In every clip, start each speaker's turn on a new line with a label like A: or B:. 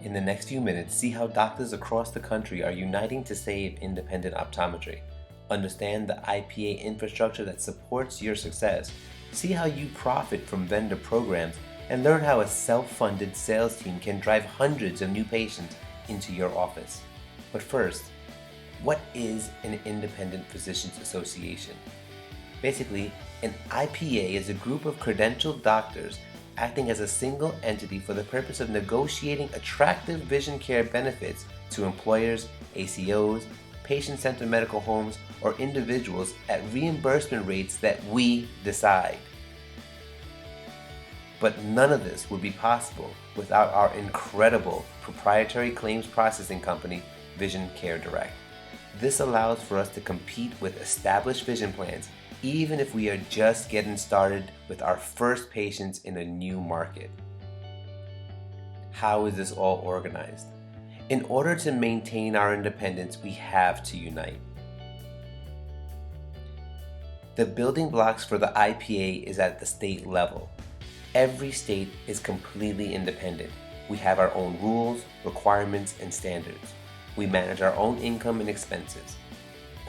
A: In the next few minutes, see how doctors across the country are uniting to save independent optometry. Understand the IPA infrastructure that supports your success. See how you profit from vendor programs and learn how a self-funded sales team can drive hundreds of new patients into your office. But first, what is an independent physicians association? Basically, an IPA is a group of credentialed doctors acting as a single entity for the purpose of negotiating attractive vision care benefits to employers, ACOs, patient-centered medical homes, or individuals at reimbursement rates that we decide. But none of this would be possible without our incredible proprietary claims processing company, Vision Care Direct. This allows for us to compete with established vision plans even if we are just getting started with our first patients in a new market. How is this all organized? In order to maintain our independence, we have to unite. The building blocks for the IPA is at the state level. Every state is completely independent. We have our own rules, requirements, and standards. We manage our own income and expenses.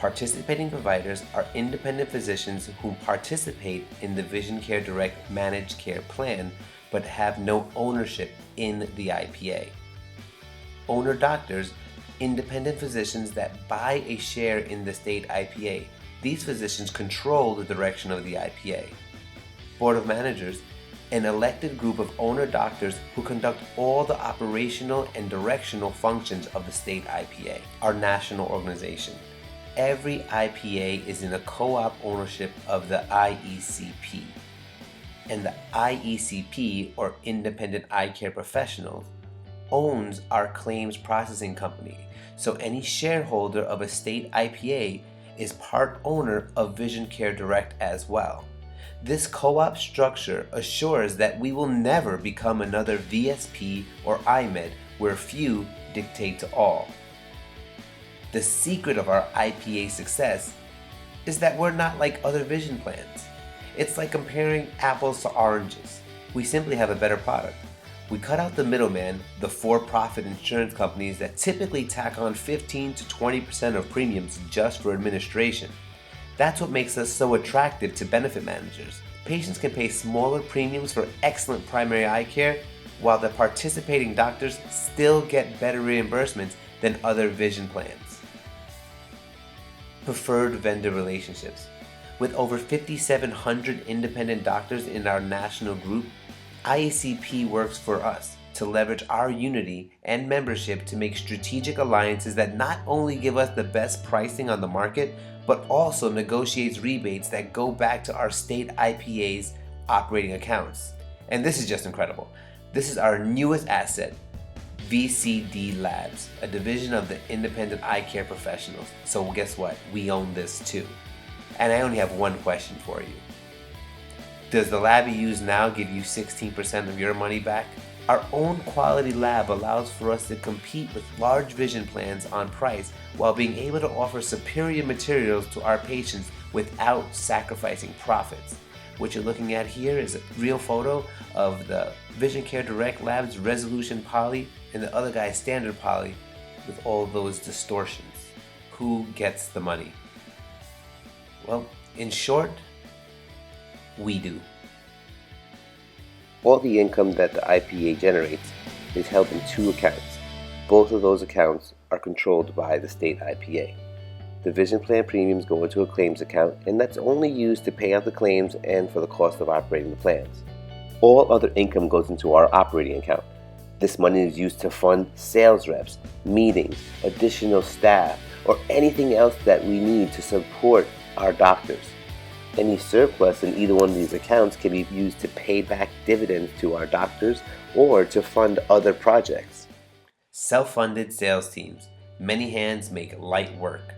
A: Participating providers are independent physicians who participate in the Vision Care Direct Managed Care Plan but have no ownership in the IPA. Owner doctors, independent physicians that buy a share in the state IPA. These physicians control the direction of the IPA. Board of Managers, an elected group of owner doctors who conduct all the operational and directional functions of the state IPA, our national organization. Every IPA is in a co-op ownership of the IECP. And the IECP, or Independent Eye Care Professionals, owns our claims processing company. So any shareholder of a state IPA is part owner of Vision Care Direct as well. This co-op structure assures that we will never become another VSP or IMED where few dictate to all. The secret of our IPA success is that we're not like other vision plans. It's like comparing apples to oranges. We simply have a better product. We cut out the middleman, the for-profit insurance companies that typically tack on 15 to 20% of premiums just for administration. That's what makes us so attractive to benefit managers. Patients can pay smaller premiums for excellent primary eye care, while the participating doctors still get better reimbursements than other vision plans. Preferred vendor relationships. With over 5,700 independent doctors in our national group, IECP works for us to leverage our unity and membership to make strategic alliances that not only give us the best pricing on the market, but also negotiates rebates that go back to our state IPA's operating accounts. And this is just incredible. This is our newest asset, VCD Labs, a division of the Independent Eye Care Professionals. So guess what? We own this too. And I only have one question for you. Does the lab you use now give you 16% of your money back? Our own quality lab allows for us to compete with large vision plans on price while being able to offer superior materials to our patients without sacrificing profits. What you're looking at here is a real photo of the Vision Care Direct Lab's resolution poly and the other guy's standard poly with all those distortions. Who gets the money? Well, in short, we do. All the income that the IPA generates is held in two accounts. Both of those accounts are controlled by the state IPA. The vision plan premiums go into a claims account, and that's only used to pay out the claims and for the cost of operating the plans. All other income goes into our operating account. This money is used to fund sales reps, meetings, additional staff, or anything else that we need to support our doctors. Any surplus in either one of these accounts can be used to pay back dividends to our doctors or to fund other projects. Self-funded sales teams. Many hands make light work.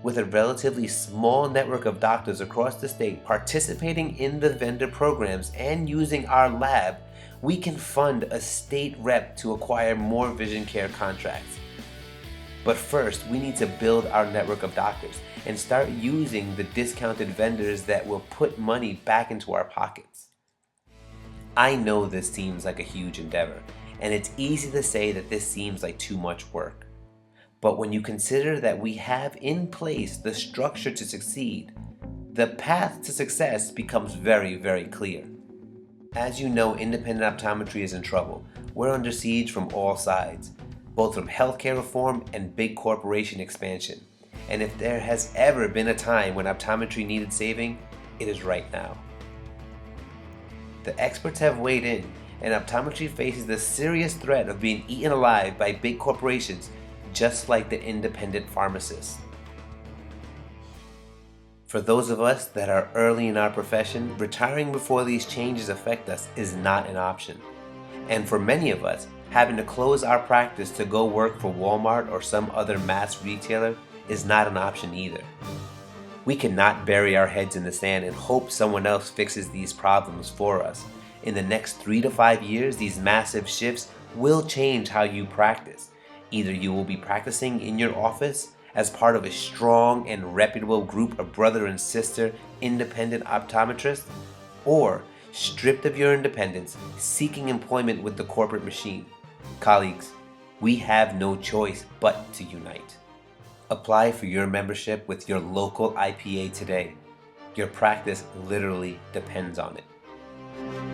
A: With a relatively small network of doctors across the state participating in the vendor programs and using our lab, we can fund a state rep to acquire more vision care contracts. But first, we need to build our network of doctors and start using the discounted vendors that will put money back into our pockets. I know this seems like a huge endeavor, and it's easy to say that this seems like too much work. But when you consider that we have in place the structure to succeed, the path to success becomes very, very clear. As you know, independent optometry is in trouble. We're under siege from all sides, both from healthcare reform and big corporation expansion. And if there has ever been a time when optometry needed saving, it is right now. The experts have weighed in, and optometry faces the serious threat of being eaten alive by big corporations, just like the independent pharmacists. For those of us that are early in our profession, retiring before these changes affect us is not an option. And for many of us, having to close our practice to go work for Walmart or some other mass retailer is not an option either. We cannot bury our heads in the sand and hope someone else fixes these problems for us. In the next 3 to 5 years, these massive shifts will change how you practice. Either you will be practicing in your office as part of a strong and reputable group of brother and sister independent optometrists, or stripped of your independence, seeking employment with the corporate machine. Colleagues, we have no choice but to unite. Apply for your membership with your local IPA today. Your practice literally depends on it.